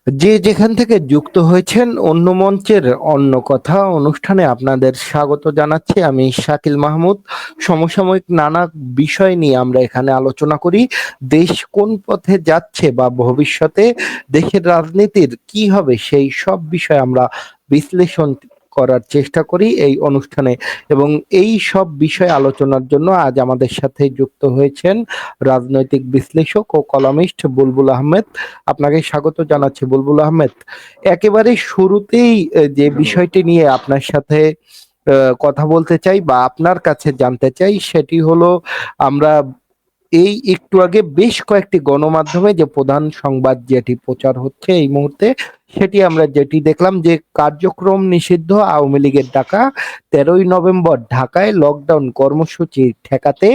যে যেখান থেকে যুক্ত হয়েছেন অন্য মঞ্চের অন্য কথা অনুষ্ঠানে আপনাদের স্বাগত জানাচ্ছি। আমি শাকিল মাহমুদ। সমসাময়িক নানা বিষয় নিয়ে আমরা এখানে আলোচনা করি। দেশ কোন পথে যাচ্ছে বা ভবিষ্যতে দেশের রাজনীতির কি হবে সেই সব বিষয় আমরা বিশ্লেষণ করার চেষ্টা করি এই অনুষ্ঠানে। এবং এই সব বিষয় আলোচনার জন্য আজ আমাদের সাথে যুক্ত হয়েছেন রাজনৈতিক বিশ্লেষক ও কলামিস্ট বুলবুল আহমেদ। আপনাকে স্বাগত জানাচ্ছি বুলবুল আহমেদ। একেবারে শুরুতেই যে ধন্যবাদ। বিষয়টি নিয়ে আপনার সাথে কথা বলতে চাই বা আপনার কাছে জানতে চাই সেটি হলো, আমরা এই একটু আগে বেশ কয়েকটি গণমাধ্যমে যে প্রধান সংবাদ যেটি প্রচার হচ্ছে এই মুহূর্তে, সেটি আমরা যেটি দেখলাম যে কার্যক্রম নিষিদ্ধ আওয়ামী লীগের ডাকা 13ই নভেম্বর ঢাকায় লকডাউন কর্মসূচি ঠেকাতে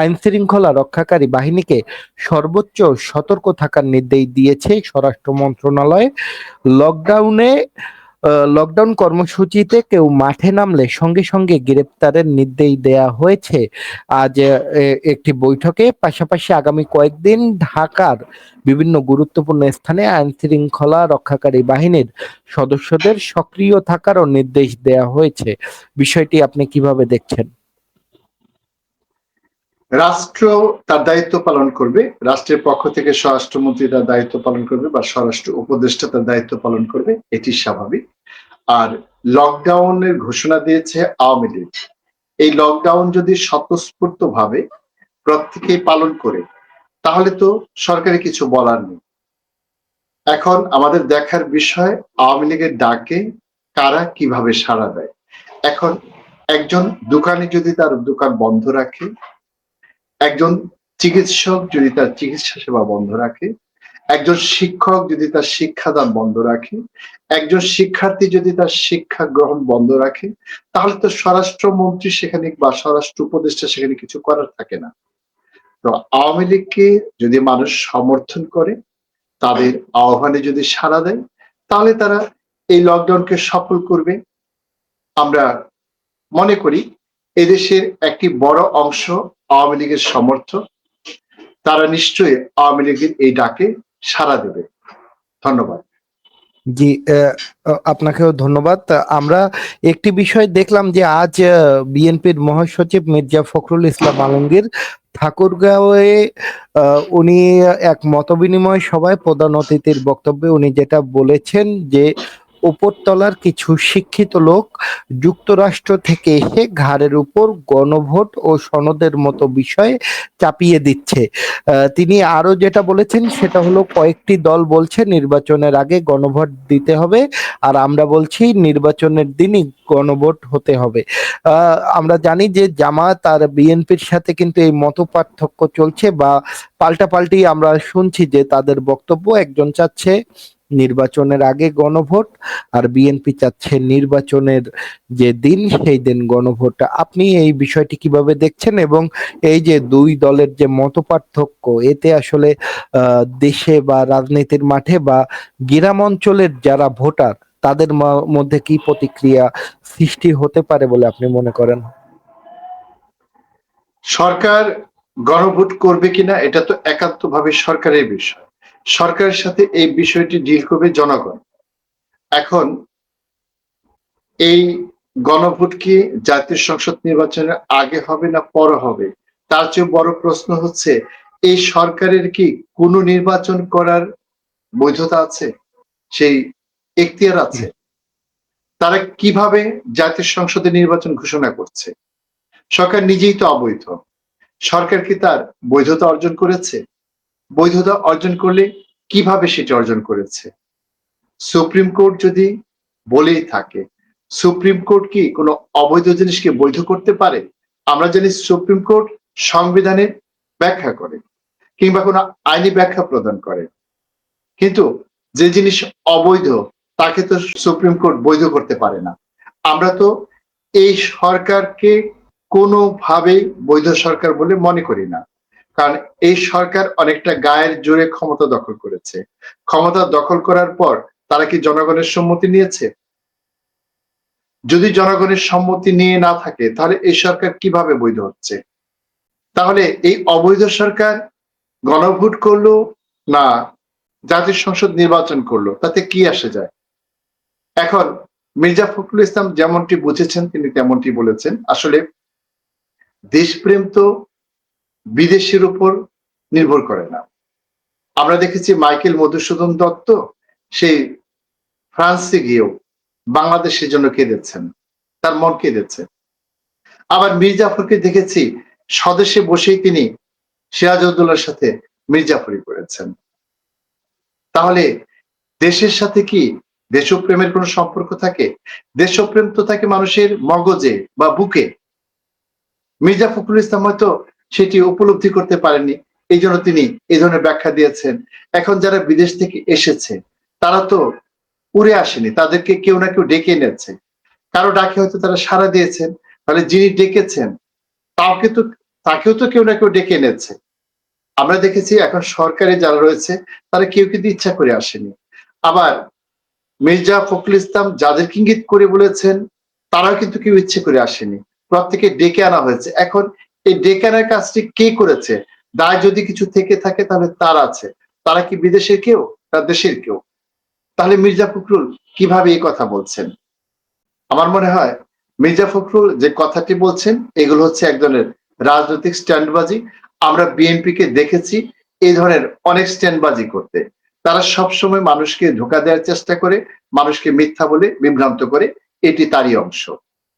আইন শৃঙ্খলা রক্ষাকারী বাহিনীকে সর্বোচ্চ সতর্ক থাকার নির্দেশ দিয়েছে স্বরাষ্ট্র মন্ত্রণালয়। লকডাউনে লকডাউন কর্মসূচিতে কেউ মাঠে নামলে সঙ্গে সঙ্গে গ্রেপ্তারের নির্দেশ দেয়া হয়েছে। আজ একটি বৈঠকে পাশাপাশি আগামী কয়েকদিন ঢাকার বিভিন্ন গুরুত্বপূর্ণ স্থানে আইন শৃঙ্খলা রক্ষাকারী বাহিনীর সদস্যদের সক্রিয় থাকারও নির্দেশ দেয়া হয়েছে। বিষয়টি আপনি কিভাবে দেখছেন? রাষ্ট্র তার দায়িত্ব পালন করবে, রাষ্ট্রের পক্ষ থেকে স্বরাষ্ট্রমন্ত্রী তার দায়িত্ব পালন করবে বা স্বরাষ্ট্র উপদেষ্টা তার দায়িত্ব পালন করবে, এটি স্বাভাবিক। আর লকডাউনের ঘোষণা দিয়েছে আওয়ামী লীগ। এই লকডাউন যদি স্বতঃস্ফূর্ত ভাবে প্রত্যেকেই পালন করে তাহলে তো সরকারি কিছু বলার নেই। এখন আমাদের দেখার বিষয় আওয়ামী লীগের ডাকে কারা কিভাবে সাড়া দেয়। এখন একজন দোকানি যদি তার দোকান বন্ধ রাখে, একজন চিকিৎসক যদি তার চিকিৎসা সেবা বন্ধ রাখে, একজন শিক্ষক যদি তার শিক্ষাদান বন্ধ রাখে, একজন শিক্ষার্থী যদি তার শিক্ষা গ্রহণ বন্ধ রাখে, তাহলে তো স্বরাষ্ট্রমন্ত্রী সেখানে বা স্বরাষ্ট্র উপদেষ্টা সেখানে কিছু করার থাকে না। তো আওয়ামী লীগকে যদি মানুষ সমর্থন করে, তাদের আহ্বানে যদি সাড়া দেয়, তাহলে তারা এই লকডাউনকে সফল করবে। আমরা মনে করি এদেশের একটি বড় অংশ আওয়ামী লীগের সমর্থক, তারা নিশ্চয়ই আওয়ামী লীগের এই ডাকে সাড়া দেবে। ধন্যবাদ। জি, আপনাকেও ধন্যবাদ। আমরা একটি বিষয় দেখলাম যে আজ বিএনপির মহাসচিব মির্জা ফখরুল ইসলাম আলমগীর ঠাকুরগাঁওয়ে উনি এক মতবিনিময় সভায় প্রধান অতিথির বক্তব্যে উনি যেটা বলেছেন যে উপরতলার কিছু শিক্ষিত লোক যুক্তরাষ্ট্র থেকে এসে ঘাড়ের উপর গণভোট ও সনদের মতো বিষয় চাপিয়ে দিচ্ছে। তিনি আরো যেটা বলেছেন সেটা হলো, কয়েকটি দল বলছে নির্বাচনের আগে গণভোট দিতে হবে, আর আমরা বলছি নির্বাচনের দিনই গণভোট হতে হবে। আমরা জানি যে জামাত আর বিএনপির সাথে কিন্তু এই মত পার্থক্য চলছে বা পাল্টাপাল্টি আমরা শুনছি যে তাদের বক্তব্য, একজন চাচ্ছে নির্বাচনের আগে গণভোট আর বিএনপি চাচ্ছে নির্বাচনের যে দিন সেই দিন গণভোট। আপনি এই বিষয়টি কিভাবে দেখছেন? এবং এই যে দুই দলের যে মতপার্থক্য, এতে আসলে দেশে বা রাজনীতির মাঠে বা গ্রাম অঞ্চলের যারা ভোটার তাদের মধ্যে কি প্রতিক্রিয়া সৃষ্টি হতে পারে বলে আপনি মনে করেন? সরকার গণভোট করবে কিনা এটা তো একান্তভাবে সরকারের বিষয়। সরকারের সাথে এই বিষয়টি ডিল করবে জনগণ। এখন এই গণভোট কি জাতীয় সংসদ নির্বাচনের আগে হবে না পরে হবে, তার চেয়ে বড় প্রশ্ন হচ্ছে এই সরকারের কি কোনো নির্বাচন করার বৈধতা আছে, সেই এখতিয়ার আছে? তারা কিভাবে জাতীয় সংসদে নির্বাচন ঘোষণা করছে? সরকার নিজেই তো অবৈধ। সরকার কি তার বৈধতা অর্জন করেছে? বৈধতা অর্জন করলে কিভাবে সেটা অর্জন করেছে? সুপ্রিম কোর্ট যদি বলেই থাকে, সুপ্রিম কোর্ট কি কোনো অবৈধ জিনিসকে বৈধ করতে পারে? আমরা জানি সুপ্রিম কোর্ট সংবিধানের ব্যাখ্যা করে কিংবা কোনো আইনি ব্যাখ্যা প্রদান করে, কিন্তু যে জিনিস অবৈধ তাকে তো সুপ্রিম কোর্ট বৈধ করতে পারে না। আমরা তো এই সরকারকে কোনোভাবেই বৈধ সরকার বলে মনে করি না। কারণ এই সরকার অনেকটা গায়ের জোরে ক্ষমতা দখল করেছে। ক্ষমতা দখল করার পর তারা কি জনগণের সম্মতি নিয়েছে? যদি জনগণের সম্মতি নিয়ে না থাকে তাহলে এই সরকার কিভাবে বৈধ হচ্ছে? তাহলে এই অবৈধ সরকার গণভোট করলো না জাতীয় সংসদ নির্বাচন করলো, তাতে কি আসে যায়? এখন মির্জা ফখরুল ইসলাম যেমনটি বুঝেছেন তিনি তেমনটি বলেছেন। আসলে দেশপ্রেম তো বিদেশের উপর নির্ভর করে না। আমরা দেখেছি মাইকেল মধুসূদন দত্ত সেই ফ্রান্সে গিয়েও বাংলাদেশের জন্য কেঁদেছেন, তার মন কেঁদেছে। আবার মীর জাফরকে দেখেছি স্বদেশে বসেই তিনি সিরাজউদ্দৌলার সাথে মির্জাফরি করেছেন। তাহলে দেশের সাথে কি দেশপ্রেমের কোনো সম্পর্ক থাকে? দেশপ্রেম তো থাকে মানুষের মগজে বা বুকে। মির্জা ফখরুল ইসলাম হয়তো সেটি উপলব্ধি করতে পারেননি, এই জন্য তিনি এই ধরনের ব্যাখ্যা দিয়েছেন। এখন যারা বিদেশ থেকে এসেছে তারা তো উড়ে আসেনি, তাদেরকে কেউ না কেউ ডেকে এনেছে। কারো ডাকে হয়তো তারা সাড়া দিয়েছেন, তাহলে যিনি ডেকেছেন তাকেও তো কেউ না কেউ ডেকে এনেছে। আমরা দেখেছি এখন সরকারে যারা রয়েছে তারা কেউ কিন্তু ইচ্ছা করে আসেনি। আবার মির্জা ফখরুল ইসলাম যাদেরকে ইঙ্গিত করে বলেছেন তারাও কিন্তু কেউ ইচ্ছে করে আসেনি, প্রত্যেকে ডেকে আনা হয়েছে। এখন এই ডেকে আনার কাজটি কে করেছে? দায় যদি কিছু থেকে থাকে তাহলে তার আছে। তারা কি বিদেশের কেউ না দেশের কেউ? তাহলে মির্জা ফখরুল কিভাবে এই কথা বলছেন? আমার মনে হয় মির্জা ফখরুল যে কথাটি বলছেন এগুলো হচ্ছে এক ধরনের রাজনৈতিক স্ট্যান্ডবাজি। আমরা বিএনপিকে দেখেছি এই ধরনের অনেক স্ট্যান্ডবাজি করতে। তারা সবসময় মানুষকে ধোঁকা দেওয়ার চেষ্টা করে, মানুষকে মিথ্যা বলে বিভ্রান্ত করে, এটি তারই অংশ।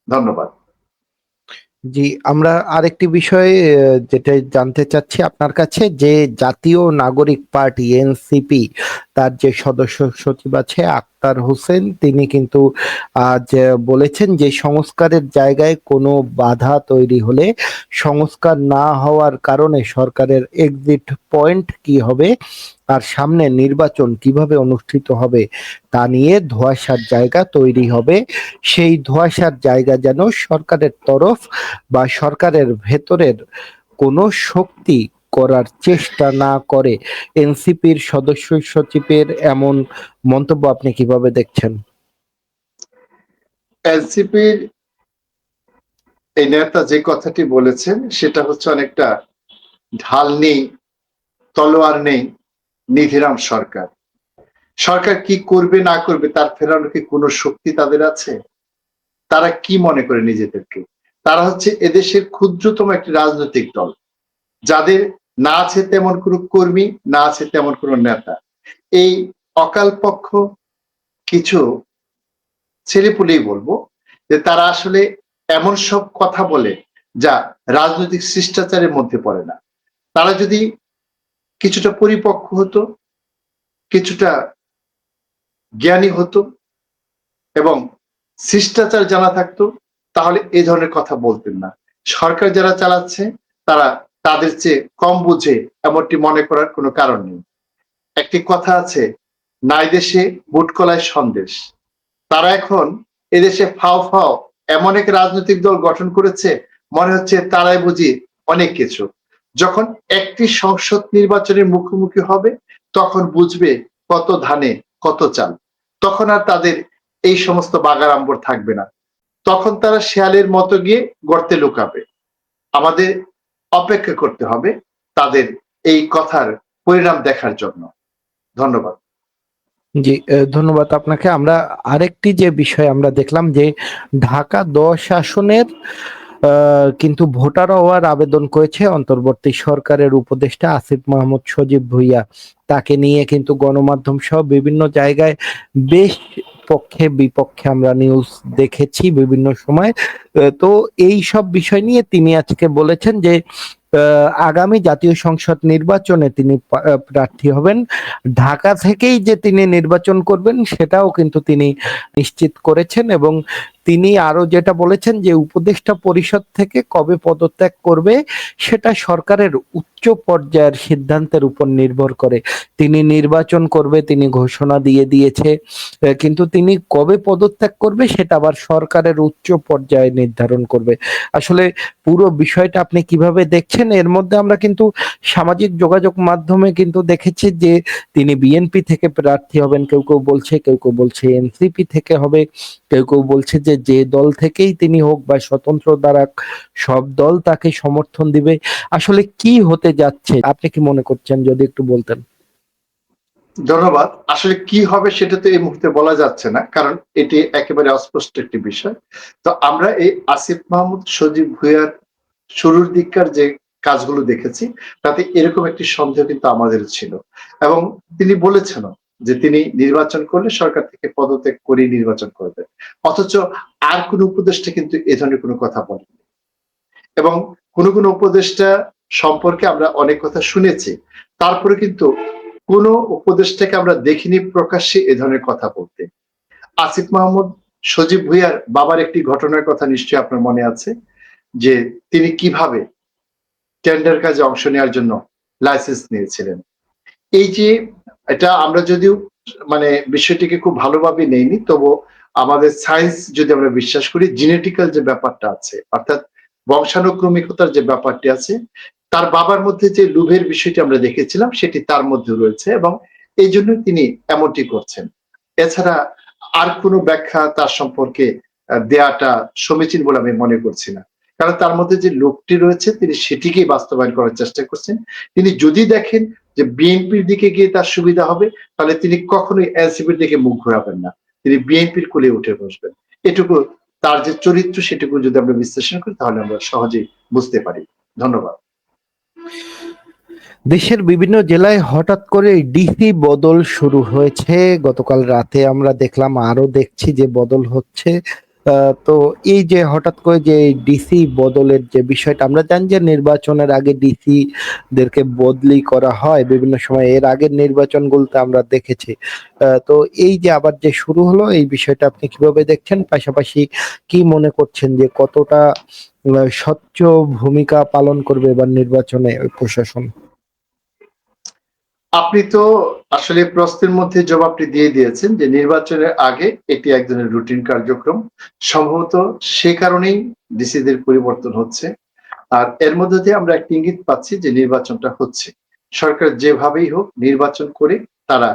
ধন্যবাদ। জি, আমরা আরেকটি বিষয় যেটা জানতে চাচ্ছি আপনার কাছে, যে জাতীয় নাগরিক পার্টি এনসিপি তার যে সদস্য সচিব আছে আক্তার হোসেন, তিনি কিন্তু আজ বলেছেন যে সংস্কারের জায়গায় কোনো বাধা তৈরি হলে সংস্কার না হওয়ার কারণে সরকারের এক্সিট পয়েন্ট কি হবে আর সামনে নির্বাচন কিভাবে অনুষ্ঠিত হবে তা নিয়ে ধোঁয়াশার জায়গা তৈরি হবে। সেই ধোঁয়াশার জায়গা যেন সরকারের তরফ বা সরকারের ভেতরের কোনো শক্তি করার চেষ্টা না করে। এনসিপির সদস্য সচিবের এমন মন্তব্য আপনি কিভাবে দেখছেন? এনসিপির এই নেতা যে কথাটি বলেছেন সেটা হচ্ছে অনেকটা ঢাল নেই, তলোয়ার নেই, নিধিরাম সরকার। সরকার কি করবে না করবে তার ফেরানোর কি কোনো শক্তি তাদের আছে? তারা কি মনে করে নিজেদেরকে? তারা হচ্ছে এদেশের ক্ষুদ্রতম একটি রাজনৈতিক দল, যাদের না আছে তেমন কোনো কর্মী, না আছে তেমন কোনো নেতা। এই অকালপক্ষ কিছু ছেলেপুলেই বলবো যে তারা আসলে এমন সব কথা বলে যা রাজনৈতিক শিষ্টাচারের মধ্যে পড়ে না। তারা যদি কিছুটা পরিপক্ক হতো, কিছুটা জ্ঞানী হতো এবং শিষ্টাচার জানা থাকতো, তাহলে এই ধরনের কথা বলতেন না। সরকার যারা চালাচ্ছে তারা তাদের চেয়ে কম বুঝে এমনটি মনে করার কোনো কারণ নেই। একটি কথা আছে, নাই দেশে বুটকলায় সন্দেশ। তারা এখন এদেশে ফাও ফাও এমন এক রাজনৈতিক দল গঠন করেছে, মনে হচ্ছে তারাই বুঝি অনেক কিছু। যখন একটি সংসদ নির্বাচনের মুখোমুখি হবে তখন বুঝবে কত ধানে কত চাল। তখন আর তাদের এই সমস্ত বাগাড়ম্বর থাকবে না। তখন তারা শেয়ালের মতো গিয়ে গর্তে লুকাবে। আমাদের অপেক্ষা করতে হবে তাদের এই কথার পরিণাম দেখার জন্য। ধন্যবাদ। জি, ধন্যবাদ আপনাকে। আমরা আরেকটি যে বিষয় আমরা দেখলাম যে ঢাকা 10 আসনের কিন্তু ভোটার হওয়ার আবেদন করেছে অন্তর্বর্তী সরকারের উপদেষ্টা আসিফ মাহমুদ সজীব ভুঁইয়া। তাকে নিয়ে কিন্তু গণমাধ্যম সহ বিভিন্ন জায়গায় বেশ পক্ষে বিপক্ষে আমরা নিউজ দেখেছি বিভিন্ন সময়। তো এই সব বিষয় নিয়ে তিনি আজকে বলেছেন যে আগামী জাতীয় সংসদ নির্বাচনে তিনি প্রার্থী হবেন। ঢাকা থেকেই যে তিনি নির্বাচন করবেন সেটাও কিন্তু তিনি নিশ্চিত করেছেন, এবং তিনি আরো যেটা বলেছেন যে উপদেষ্টা পরিষদ থেকে কবে পদত্যাগ করবে সেটা সরকারের উচ্চ পর্যায়ের সিদ্ধান্তের উপর নির্ভর করে। তিনি নির্বাচন করবে তিনি ঘোষণা দিয়ে দিয়েছে, কিন্তু তিনি কবে পদত্যাগ করবে সেটা আবার সরকারের উচ্চ পর্যায়ে নির্ধারণ করবে। আসলে পুরো বিষয়টা আপনি কিভাবে দেখছেন? এর মধ্যে আমরা কিন্তু সামাজিক যোগাযোগ মাধ্যমে কিন্তু দেখেছি যে তিনি বিএনপি থেকে প্রার্থী হবেন, কেউ কেউ বলছে, কেউ কেউ বলছে এনসিপি থেকে হবে, কেউ কেউ বলছে যে যে দল থেকেই তিনি হোক বা স্বতন্ত্র দ্বারা সব দল তাকে সমর্থন দিবে। আসলে কি হতে যাচ্ছে আপনি কি মনে করছেন যদি একটু বলতেন? ধন্যবাদ। আসলে কি হবে সেটা তো এই মুহূর্তে বলা যাচ্ছে না, কারণ এটি একেবারে অস্পষ্ট একটি বিষয়। তো আমরা এই আসিফ মাহমুদ, সজীব ভুঁইয়ার শুরুর দিককার যে কাজগুলো দেখেছি, তাতে এরকম একটি সন্দেহ কিন্তু আমাদের ছিল, এবং তিনি বলেছেনও যে তিনি নির্বাচন করলে সরকার থেকে পদত্যাগ করে নির্বাচন করবেন। অথচ আর কোন উপদেষ্টা কিন্তু এ ধরনের কোনো কথা বলেনি, এবং কোন কোন উপদেষ্টা সম্পর্কে আমরা অনেক কথা শুনেছি, তারপরে কিন্তু কোন উপদেষ্টাকে আমরা দেখিনি প্রকাশ্যে এ ধরনের কথা বলতে। আসিফ মাহমুদ, সজীব ভুঁইয়ার বাবার একটি ঘটনার কথা নিশ্চয়ই আপনার মনে আছে, যে তিনি কিভাবে টেন্ডার কাজে অংশ নেওয়ার জন্য লাইসেন্স নিয়েছিলেন। এই যে এটা আমরা যদিও মানে বিষয়টিকে খুব ভালোভাবে নেইনি, তবু আমাদের সায়েন্স যদি আমরা বিশ্বাস করি, জেনেটিক্যাল যে ব্যাপারটা আছে, অর্থাৎ বংশানুক্রমিকতার যে ব্যাপারটি আছে, তার বাবার মধ্যে যে লোভের বিষয়টি আমরা দেখেছিলাম সেটি তার মধ্যে রয়েছে, এবং এই জন্য তিনি এমনটি করছেন। এছাড়া আর কোনো ব্যাখ্যা তার সম্পর্কে দেয়াটা সমীচীন বলে আমি মনে করছি না, কারণ তার মধ্যে যে লোভটি রয়েছে তিনি সেটিকেই বাস্তবায়ন করার চেষ্টা করছেন। তিনি যদি দেখেন যে বিএনপির দিকে গিয়ে তার সুবিধা হবে, তাহলে তিনি কখনোই এনসিপির দিকে মুখ ঘোরাবেন না, তিনি বিএনপির কোলে উঠে বসবেন। এটুকু তার যে চরিত্র সেটুকু যদি আমরা বিশ্লেষণ করি তাহলে আমরা সহজেই বুঝতে পারি। ধন্যবাদ। দেশের বিভিন্ন জেলায় হঠাৎ করে ডিসি বদল শুরু হয়েছে। গতকাল রাতে আমরা দেখলাম, আরো দেখছি যে বদল হচ্ছে। তো এই যে হঠাৎ করে যে ডিসি বদলের যে বিষয়টা, আমরা জানি যে নির্বাচনের আগে ডিসি দেরকে বদলি করা হয় বিভিন্ন সময়, এর আগের নির্বাচনগুলোতে আমরা দেখেছি। তো এই যে আবার যে শুরু হলো, এই বিষয়টা আপনি কিভাবে দেখছেন? পাশাপাশি কি মনে করছেন যে কতটা স্বচ্ছ ভূমিকা পালন করবে এবার নির্বাচনে ওই প্রশাসন? আপনি তো আসলে প্রশ্নের মধ্যে জবাবটি দিয়ে দিয়েছেন যে নির্বাচনের আগে এটি এক ধরনের রুটিন কার্যক্রম। সম্ভবত সে কারণেই ডিসিদের পরিবর্তন হচ্ছে। আর এর মধ্যে দিয়ে আমরা একটা ইঙ্গিত পাচ্ছি যে নির্বাচনটা হচ্ছে। সরকার যেভাবেই হোক নির্বাচন করে তারা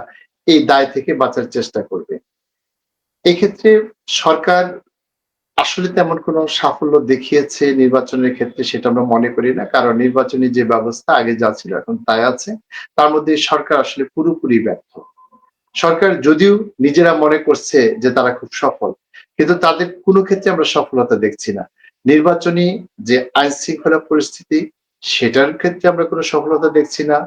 এই দায় থেকে বাঁচার চেষ্টা করবে। এক্ষেত্রে সরকার আসলে তেমন কোনো সাফল্য দেখিয়েছে নির্বাচনের ক্ষেত্রে সেটা আমরা মনে করি না। কারণ নির্বাচনী যে ব্যবস্থা আগে যা ছিল এখন তাই আছে। তার মধ্যে সরকার আসলে পুরোপুরি ব্যর্থ। সরকার যদিও নিজেরা মনে করছে যে তারা খুব সফল, কিন্তু তাদের কোনো ক্ষেত্রে আমরা সফলতা দেখছি না। নির্বাচনী যে আইন শৃঙ্খলা পরিস্থিতি, সেটার ক্ষেত্রে আমরা কোনো সফলতা দেখছি না।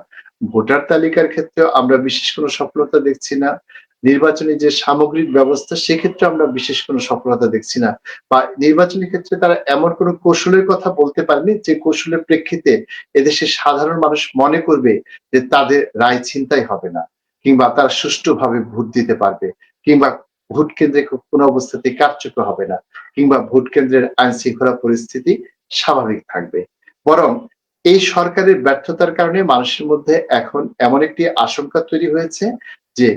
ভোটার তালিকার ক্ষেত্রেও আমরা বিশেষ কোনো সফলতা দেখছি না। নির্বাচনী যে সামগ্রিক ব্যবস্থা সেক্ষেত্রে আমরা বিশেষ কোনো সফলতা দেখছি না। বা নির্বাচনী ক্ষেত্রে তারা এমন কোনো কৌশলের কথা বলতে পারেনি যে কৌশলের প্রেক্ষিতে এদেশের সাধারণ মানুষ মনে করবে যে তাদের রায় ছিনতাই হবে না, কিংবা তারা সুষ্ঠুভাবে ভোট দিতে পারবে, কিংবা ভোট কেন্দ্রে কোনো অবস্থাতেই কারচুপি হবে না, কিংবা ভোট কেন্দ্রের আইন শৃঙ্খলা পরিস্থিতি স্বাভাবিক থাকবে। বরং এই সরকারের ব্যর্থতার কারণে মানুষের মধ্যে এখন এমন একটি আশঙ্কা তৈরি হয়েছে যে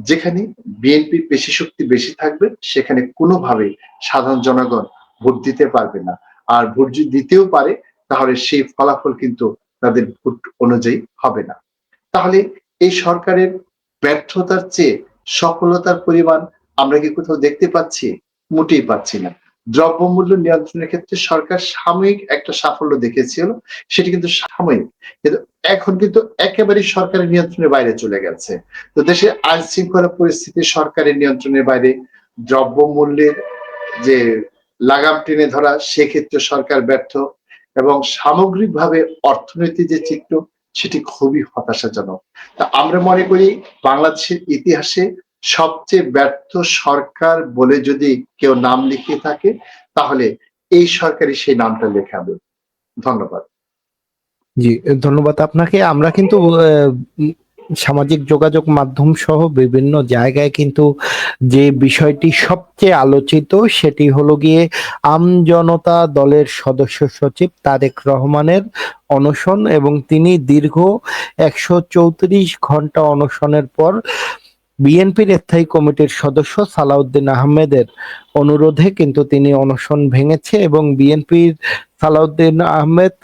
যেখানে বিএনপির পেশি শক্তি বেশি থাকবে সেখানে কোনোভাবেই সাধারণ জনগণ ভোট দিতে পারবে না। আর ভোট যদি দিতেও পারে তাহলে সেই ফলাফল কিন্তু তাদের ভোট অনুযায়ী হবে না। তাহলে এই সরকারের ব্যর্থতার চেয়ে সফলতার পরিমাণ আমরা কি কোথাও দেখতে পাচ্ছি? মোটেই পাচ্ছি না। দ্রব্যমূল্য নিয়ন্ত্রণের ক্ষেত্রে সরকার সাময়িক একটা সাফল্য দেখিয়েছিল, সেটি কিন্তু সাময়িক। কিন্তু এখন কিন্তু একেবারেই সরকারের নিয়ন্ত্রণের বাইরে চলে গেছে। তো দেশের আইন শৃঙ্খলা পরিস্থিতি সরকারের নিয়ন্ত্রণের বাইরে, দ্রব্যমূল্যের যে লাগাম টেনে ধরা সেক্ষেত্রে সরকার ব্যর্থ, এবং সামগ্রিকভাবে অর্থনৈতিক যে চিত্র সেটি খুবই হতাশাজনক। তা আমরা মনে করি বাংলাদেশের ইতিহাসে সবচেয়ে ব্যর্থ সরকার বলে যদি কেউ নাম লিখিয়ে থাকে তাহলে এই সরকারই সেই নামটা লেখাবে। ধন্যবাদ। জি, ধন্যবাদ আপনাকে। আমরা কিন্তু উম, সামাজিক যোগাযোগ মাধ্যম সহ বিভিন্ন জায়গায় কিন্তু যে বিষয়টি সবচেয়ে আলোচিত সেটি হলো গিয়ে আমজনতা দলের সদস্য সচিব তারেক রহমানের অনশন, এবং তিনি দীর্ঘ 134 ঘন্টা অনশনের পর বিএনপির স্থায়ী কমিটির সদস্য সালাউদ্দিন আহমেদের অনুরোধে কিন্তু তিনি অনশন ভেঙেছে, এবং বিএনপির সালাউদ্দিন আহমেদ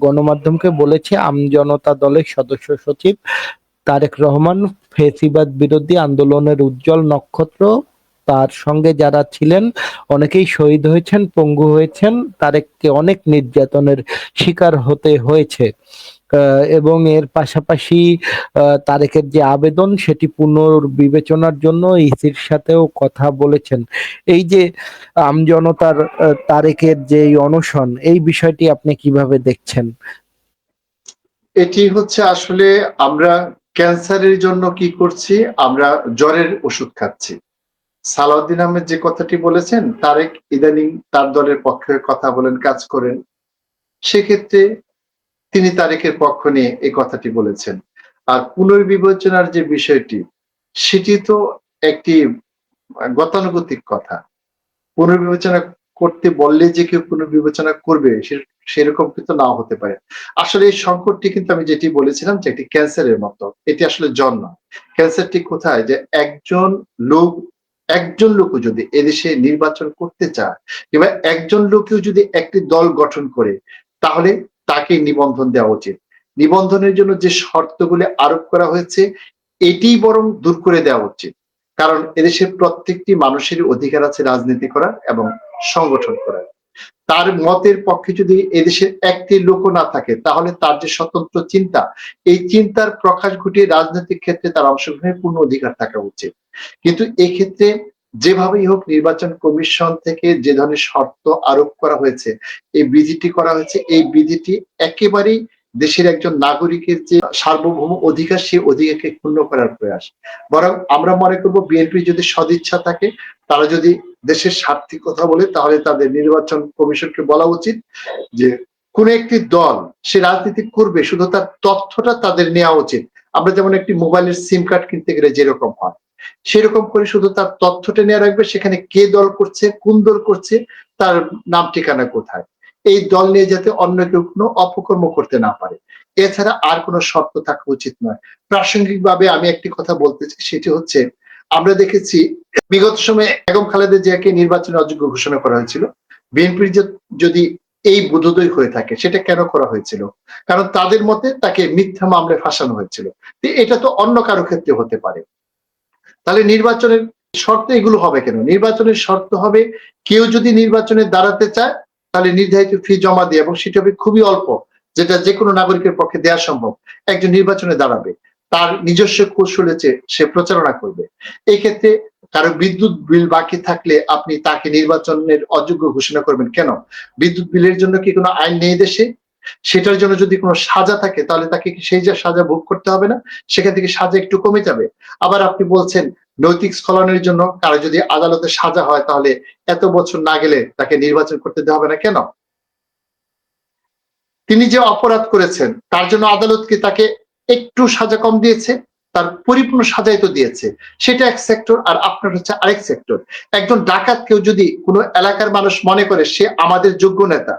গণমাধ্যমকে বলেছে আমজনতা দলের সদস্য সচিব তারেক রহমান ফ্যাসিবাদ বিরোধী আন্দোলনের উজ্জ্বল নক্ষত্র, তার সঙ্গে যারা ছিলেন অনেকেই শহীদ হয়েছেন, পঙ্গু হয়েছেন, তারেককে অনেক নির্যাতনের শিকার হতে হয়েছে। এবং এর পাশাপাশি তারেকের যে আবেদন সেটি পুনর্বিবেচনার জন্য ইসির সাথেও কথা বলেছেন। এই যে আমজনতার তারেকের যে এই অনশন, এই বিষয়টি আপনি কিভাবে দেখছেন? এটি হচ্ছে আসলে আমরা ক্যান্সারের জন্য কি করছি, আমরা জ্বরের ওষুধ খাচ্ছি। সালাউদ্দিন আহমেদ যে কথাটি বলেছেন, তারেক ইদানিং তার দলের পক্ষে কথা বলেন, কাজ করেন, সেক্ষেত্রে তিনি তারেকের পক্ষ নিয়ে এই কথাটি বলেছেন। আর পুনর্বিবেচনার যে বিষয়টি, সেটি তো একটি গতানুগতিক কথা। পুনর্বিবেচনা করতে বললে যে কেউ পুনর্বিবেচনা করবে সেরকম কিন্তু নাও হতে পারে। আসলে এই সংকটটি কিন্তু আমি যেটি বলেছিলাম যে একটি ক্যান্সারের মতো। এটি আসলে জ্বর নয়। ক্যান্সারটি কোথায়? যে লোক একজন লোকও যদি এদেশে নির্বাচন করতে চায় কিংবা একজন লোকেও যদি একটি দল গঠন করে, তাহলে তাকে নিবন্ধন দেওয়া উচিত। নিবন্ধনের জন্য যে শর্তগুলি আরোপ করা হয়েছে, এটিই বরং দূর করে দেওয়া উচিত। কারণ এদেশের প্রত্যেকটি মানুষের অধিকার আছে রাজনীতি করার এবং সংগঠন করার। তার মতের পক্ষে যদি এদেশের একটি লোকও না থাকে, তাহলে তার যে স্বতন্ত্র চিন্তা, এই চিন্তার প্রকাশ ঘটিয়ে রাজনৈতিক ক্ষেত্রে তার অংশগ্রহণের পূর্ণ অধিকার থাকা উচিত। কিন্তু এই ক্ষেত্রে যেভাবেই হোক নির্বাচন কমিশন থেকে যে ধরনের শর্ত আরোপ করা হয়েছে, এই বিধিটি করা হয়েছে, এই বিধিটি একেবারেই দেশের একজন নাগরিকের যে সার্বভৌম অধিকার, সেই অধিকারকে ক্ষুণ্ণ করার প্রয়াস। বরং আমরা মনে করব বিএনপি যদি সদিচ্ছা থাকে, তারা যদি দেশের স্বার্থে কথা বলে, তাহলে তাদের নির্বাচন কমিশনকে বলা উচিত যে কোন একটি দল সে রাজনীতি করবে, শুধু তার তথ্যটা তাদের নেওয়া উচিত। আমরা যেমন একটি মোবাইলের সিম কার্ড কিনতে গেলে যেরকম হয়, সেরকম করে শুধু তার তথ্যটা নিয়ে রাখবে, সেখানে কে দল করছে, কোন দল করছে, তার নাম ঠিকানা কোথায়, এই দল নিয়ে যাতে অন্য কেউ কোনো অপকর্ম করতে না পারে। এছাড়া আর কোনো শর্ত থাকা উচিত নয়। প্রাসঙ্গিকভাবে আমি একটি কথা বলতে চাই, সেটি হচ্ছে আমরা দেখেছি বিগত সময়ে বেগম খালেদা জিয়াকে নির্বাচনে অযোগ্য ঘোষণা করা হয়েছিল। বিএনপির যদি এই বোধোদয় হয়ে থাকে, সেটা কেন করা হয়েছিল? কারণ তাদের মতে তাকে মিথ্যা মামলায় ফাঁসানো হয়েছিল। এটা তো অন্য কারো ক্ষেত্রে হতে পারে। তাহলে নির্বাচনের শর্ত এগুলো হবে কেন? নির্বাচনের শর্ত হবে কেউ যদি নির্বাচনে দাঁড়াতে চায়, তাহলে নির্ধারিত ফি জমা দিয়ে, এবং সেটা হবে খুবই অল্প, যেটা যে কোনো নাগরিকের পক্ষে দেওয়া সম্ভব। একজন নির্বাচনে দাঁড়াবে, তার নিজস্ব কৌশলে সে প্রচারণা করবে। এই ক্ষেত্রে কারো বিদ্যুৎ বিল বাকি থাকলে আপনি তাকে নির্বাচনের অযোগ্য ঘোষণা করবেন কেন? বিদ্যুৎ বিলের জন্য কি কোনো আইন নেই দেশে? সেটার জন্য যদি কোনো সাজা থাকে, তাহলে তাকে কি সেই যে সাজা ভোগ করতে হবে না? সেখান থেকে সাজা একটু কমে যাবে। আবার আপনি বলছেন নৈতিক স্খলনের জন্য কারো যদি আদালতে সাজা হয়, তাহলে এত বছর না গেলে তাকে নির্বাচন করতে দেওয়া হবে না কেন? তিনি যে অপরাধ করেছেন, তার জন্য আদালত কি তাকে একটু সাজা কম দিয়েছে? তার পরিপূর্ণ সাজাই তো দিয়েছে। সেটা এক সেক্টর, আর আপনার হচ্ছে আরেক সেক্টর। একজন ডাকাত কেউ যদি কোনো এলাকার মানুষ মনে করে সে আমাদের যোগ্য নেতা,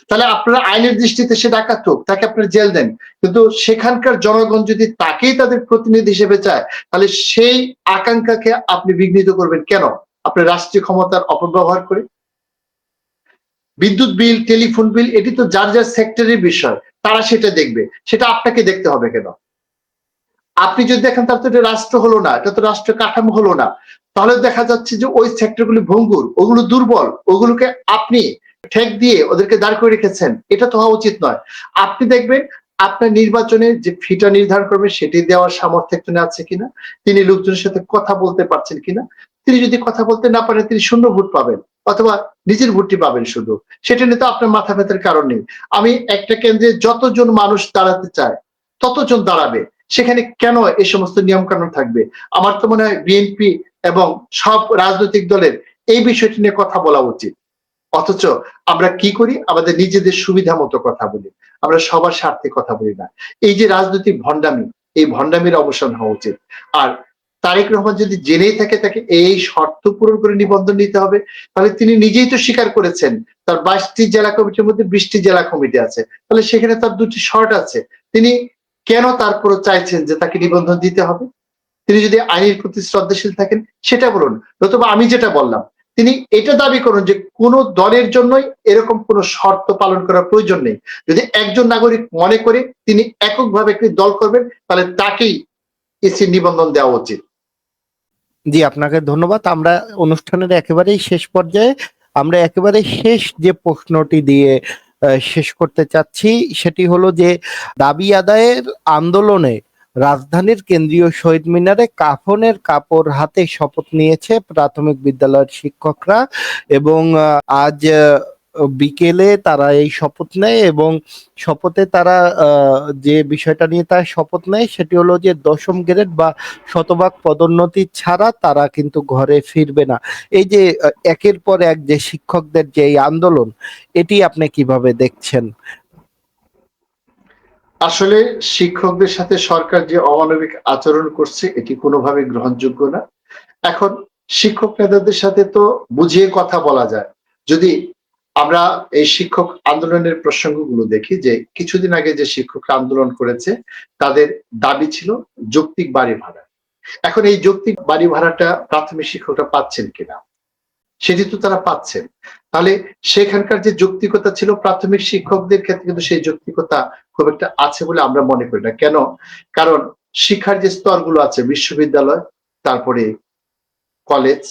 তাহলে আপনারা আইনের দৃষ্টিতে সে ডাকাত হোক, তাকে আপনারা জেল দেন। কিন্তু সেখানকার জনগণ যদি তাকেই তাদের প্রতিনিধি হিসেবে চায়, তাহলে সেই আকাঙ্ক্ষাকে আপনি বিঘ্নিত করবেন কেন? আপনার রাষ্ট্রীয় ক্ষমতার অপব্যবহার করে। বিদ্যুৎ বিল, টেলিফোন বিল, এটি তো যার যার সেক্টরের বিষয়, তারা সেটা দেখবে। সেটা আপনাকে দেখতে হবে কেন? আপনি যদি দেখেন তার তো এটা রাষ্ট্র হলো না, এটা তো রাষ্ট্র কাঠামো হলো না, তাহলে দেখা যাচ্ছে যে ওই সেক্টরগুলি ভঙ্গুর, ওগুলো দুর্বল, ওগুলোকে আপনি ঠেক দিয়ে ওদেরকে দাঁড় করে রেখেছেন। এটা তো হওয়া উচিত নয়। আপনি দেখবেন আপনার নির্বাচনে যে ফিটা নির্ধারণ করবেন, সেটি দেওয়ার সামর্থ্য একজনে আছে কিনা, তিনি লোকজনের সাথে কথা বলতে পারছেন কিনা। তিনি যদি কথা বলতে না পারেন, তিনি শূন্য ভোট পাবেন, অথবা নিজের ভোটটি পাবেন শুধু। সেটা নিয়ে তো আপনার মাথা ব্যথার কারণ নেই। আমি একটা কেন্দ্রে যতজন মানুষ দাঁড়াতে চায়, ততজন দাঁড়াবে। সেখানে কেন এই সমস্ত নিয়ম কানুন থাকবে? আমার তো মনে হয় বিএনপি এবং সব রাজনৈতিক দলের এই বিষয়টি নিয়ে কথা বলা উচিত। অথচ আমরা কি করি? আমাদের নিজেদের সুবিধা মতো কথা বলি, আমরা সবার স্বার্থে কথা বলি না। এই যে রাজনৈতিক ভণ্ডামি, এই ভণ্ডামির অবসান হওয়া উচিত। আর তারেক রহমান যদি জেনেই থাকে তাকে এই শর্ত পূরণ করে নিবন্ধন নিতে হবে, তাহলে তিনি নিজেই তো স্বীকার করেছেন তার 22টি জেলা কমিটির মধ্যে 20টি জেলা কমিটি আছে, তাহলে সেখানে তার 2টি শর্ট আছে। তিনি কেন তারপরে চাইছেন যে তাকে নিবন্ধন দিতে হবে? তিনি যদি আইনের প্রতি শ্রদ্ধাশীল থাকেন, সেটা বলুন। নতুবা আমি যেটা বললাম, তিনি এটা দাবি করুন যে কোন দলের জন্যই এরকম কোন শর্ত পালন করার প্রয়োজন নেই। যদি একজন নাগরিক মনে করে তিনি এককভাবে একটি দল করবেন, তাহলে তাকেই ইসির নিবন্ধন দেওয়া উচিত। জি, আপনাকে ধন্যবাদ। আমরা অনুষ্ঠানের একেবারেই শেষ পর্যায়ে, আমরা একেবারে শেষ যে প্রশ্নটি দিয়ে শেষ করতে চাচ্ছি, সেটি হলো যে দাবি আদায়ের আন্দোলনে রাজধানীর কেন্দ্রীয় শহীদ মিনারে কাফনের কাপড় হাতে শপথ নিয়েছে প্রাথমিক বিদ্যালয়ের শিক্ষকরা এবং আজ বিকেলে তারা এই শপথ নেয় এবং শপথে তারা যে বিষয়টা নিয়ে তারা শপথ নেয় সেটি হলো যে 10ম গ্রেড বা শতভাগ পদোন্নতি ছাড়া তারা কিন্তু ঘরে ফিরবে না। এই যে একের পর এক যে শিক্ষকদের যে এই আন্দোলন, এটি আপনি কিভাবে দেখছেন? আসলে শিক্ষকদের সাথে সরকার যে অমানবিক আচরণ করছে এটি কোনোভাবে গ্রহণযোগ্য না। এখন শিক্ষক নেতাদের সাথে তো বুঝিয়ে কথা বলা যায়। যদি আমরা এই শিক্ষক আন্দোলনের প্রসঙ্গগুলো দেখি, যে কিছুদিন আগে যে শিক্ষকরা আন্দোলন করেছে তাদের দাবি ছিল যৌক্তিক বাড়ি ভাড়া। এখন এই যৌক্তিক বাড়ি ভাড়াটা প্রাথমিক শিক্ষকরা পাচ্ছেন কিনা সেটি তো তারা পাচ্ছেন। তাহলে সেখানকার যে যৌক্তিকতা ছিল প্রাথমিক শিক্ষকদের ক্ষেত্রে কিন্তু সেই যৌক্তিকতা খুব একটা আছে বলে আমরা মনে করি না। কেন? কারণ শিক্ষার যে স্তরগুলো আছে, বিশ্ববিদ্যালয়, তারপরে কলেজ,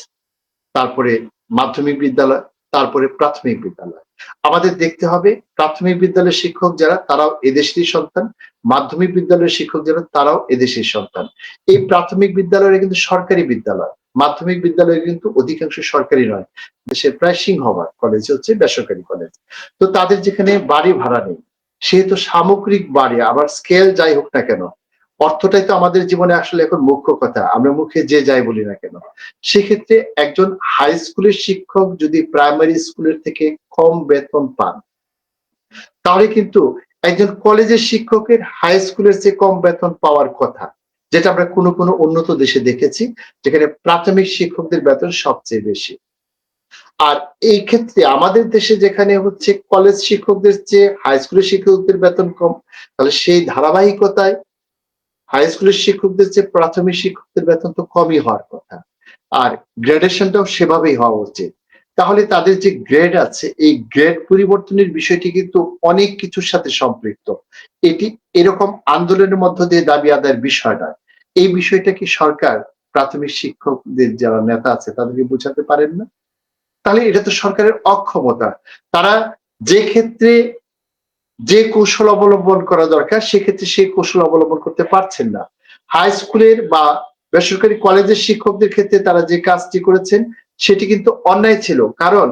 তারপরে মাধ্যমিক বিদ্যালয়, তারপরে প্রাথমিক বিদ্যালয়। আমাদের দেখতে হবে প্রাথমিক বিদ্যালয়ের শিক্ষক যারা তারাও এদেশেরই সন্তান, মাধ্যমিক বিদ্যালয়ের শিক্ষক যারা তারাও এদেশের সন্তান। এই প্রাথমিক বিদ্যালয়ে কিন্তু সরকারি বিদ্যালয়, মাধ্যমিক বিদ্যালয় কিন্তু অধিকাংশ সরকারি নয়। দেশের প্রায় সিংহভাগ কলেজ হচ্ছে বেসরকারি কলেজ। তো তাদের যেখানে বাড়ি ভাড়া নেই, সেহেতু সামগ্রিক বাড়ি আবার স্কেল যাই হোক না কেন, অর্থটাই তো আমাদের জীবনে আসলে এখন মুখ্য কথা, আমরা মুখে যে যাই বলি না কেন। সেক্ষেত্রে একজন হাই স্কুলের শিক্ষক যদি প্রাইমারি স্কুলের থেকে কম বেতন পান, তাহলে কিন্তু একজন কলেজের শিক্ষকের হাই স্কুলের চেয়ে কম বেতন পাওয়ার কথা, যেটা আমরা কোনো কোনো উন্নত দেশে দেখেছি, যেখানে প্রাথমিক শিক্ষকদের বেতন সবচেয়ে বেশি। আর এই ক্ষেত্রে আমাদের দেশে যেখানে হচ্ছে কলেজ শিক্ষকদের চেয়ে হাই স্কুলের শিক্ষকদের বেতন কম, তাহলে সেই ধারাবাহিকতায় হাই স্কুলের শিক্ষকদের চেয়ে প্রাথমিক শিক্ষকদের বেতন তো কমই হওয়ার কথা, আর গ্রেডেশনটাও সেভাবেই হওয়া উচিত। তাহলে তাদের যে গ্রেড আছে এই গ্রেড পরিবর্তনের বিষয়টি কিন্তু অনেক কিছুর সাথে সম্পৃক্ত। এটি এরকম আন্দোলনের মধ্য দিয়ে দাবি আদায়ের বিষয় নয়। এই বিষয়টা কি সরকার প্রাথমিক শিক্ষকদের যারা নেতা আছে তাদেরকে বোঝাতে পারেন না? তাহলে এটা তো সরকারের অক্ষমতা। তারা যে ক্ষেত্রে যে কৌশল অবলম্বন করা দরকার সেক্ষেত্রে সেই কৌশল অবলম্বন করতে পারছেন না। হাই স্কুলের বা বেসরকারি কলেজের শিক্ষকদের ক্ষেত্রে তারা যে কাজটি করেছেন সেটি কিন্তু অন্যায় ছিল। কারণ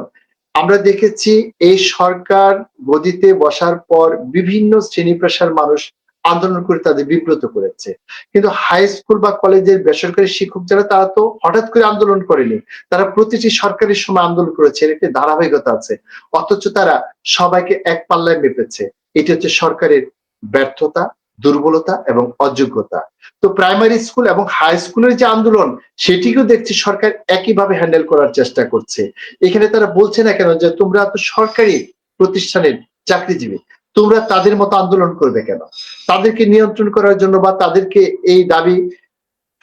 আমরা দেখেছি এই সরকার গদিতে বসার পর বিভিন্ন শ্রেণী পেশার মানুষ আন্দোলন করে তাদের বিব্রত করেছে। কিন্তু হাই স্কুল বা কলেজের বেসরকারি শিক্ষক যারা তারা তো হঠাৎ করে আন্দোলন করেনি, তারা প্রতিটি সরকারের সময় আন্দোলন করেছে, এর একটি ধারাবাহিকতা আছে। অথচ তারা সবাইকে এক পাল্লায় মেপেছে। এটি হচ্ছে সরকারের ব্যর্থতা, দুর্বলতা এবং অযোগ্যতা। তো প্রাইমারি স্কুল এবং হাই স্কুলের যে আন্দোলন সেটিকেও দেখছি সরকার একইভাবে হ্যান্ডেল করার চেষ্টা করছে। এখানে তারা বলছে না কেন যে তোমরা তো সরকারি প্রতিষ্ঠানের চাকরিজীবী, তোমরা তাদের মতো আন্দোলন করবে কেন? তাদেরকে নিয়ন্ত্রণ করার জন্য বা তাদেরকে এই দাবি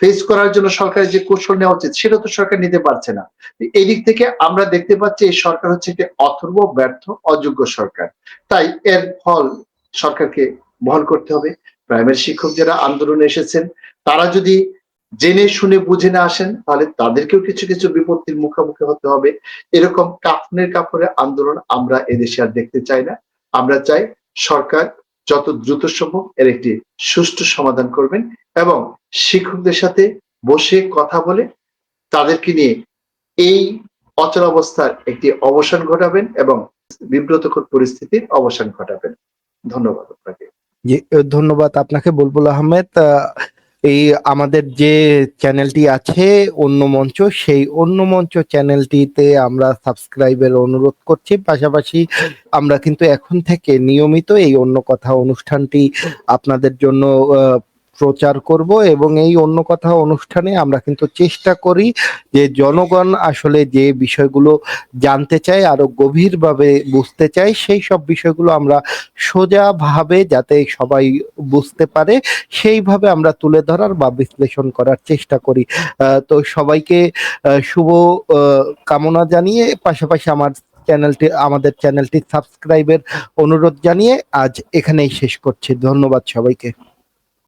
ফেস করার জন্য সরকারের যে কৌশল নেওয়া উচিত সেটা তো সরকার নিতে পারছে না। এই দিক থেকে আমরা দেখতে পাচ্ছি এই সরকার হচ্ছে একটি অথর্ব, ব্যর্থ, অযোগ্য সরকার। তাই এর ফল সরকারকে বহন করতে হবে। প্রাইমারি শিক্ষক যারা আন্দোলনে এসেছেন তারা যদি জেনে শুনে বুঝে না আসেন তাহলে তাদেরকেও কিছু কিছু বিপত্তির মুখোমুখি হতে হবে। এরকম কাফনের কাপড়ে আন্দোলন আমরা এদেশে আর দেখতে চাই না। আমরা চাই সরকার যত দ্রুত সম্ভব এর একটি সুষ্ঠু সমাধান করবেন এবং শিক্ষকদের সাথে বসে কথা বলে তাদেরকে নিয়ে এই অচলাবস্থার একটি অবসান ঘটাবেন এবং বিব্রতকর পরিস্থিতির অবসান ঘটাবেন। ধন্যবাদ আপনাকে। জি, ধন্যবাদ আপনাকে বুলবুল আহমেদ। এই আমাদের যে চ্যানেলটি আছে অন্য মঞ্চ, সেই অন্য মঞ্চ চ্যানেলটিতে আমরা সাবস্ক্রাইবের অনুরোধ করছি। পাশাপাশি আমরা কিন্তু এখন থেকে নিয়মিত এই অন্য কথা অনুষ্ঠানটি আপনাদের জন্য প্রচার করব এবং এই অন্য কথা অনুষ্ঠানে আমরা কিন্তু চেষ্টা করি যে জনগণ আসলে যে বিষয়গুলো জানতে চায়, আরো গভীরভাবে বুঝতে চায়, সেই সব বিষয়গুলো আমরা সোজাভাবে যাতে সবাই বুঝতে পারে সেইভাবে আমরা তুলে ধরার বা বিশ্লেষণ করার চেষ্টা করি। তো সবাইকে শুভ কামনা জানিয়ে পাশাপাশি আমাদের চ্যানেলটি সাবস্ক্রাইবের অনুরোধ জানিয়ে আজ এখানেই শেষ করছি। ধন্যবাদ সবাইকে।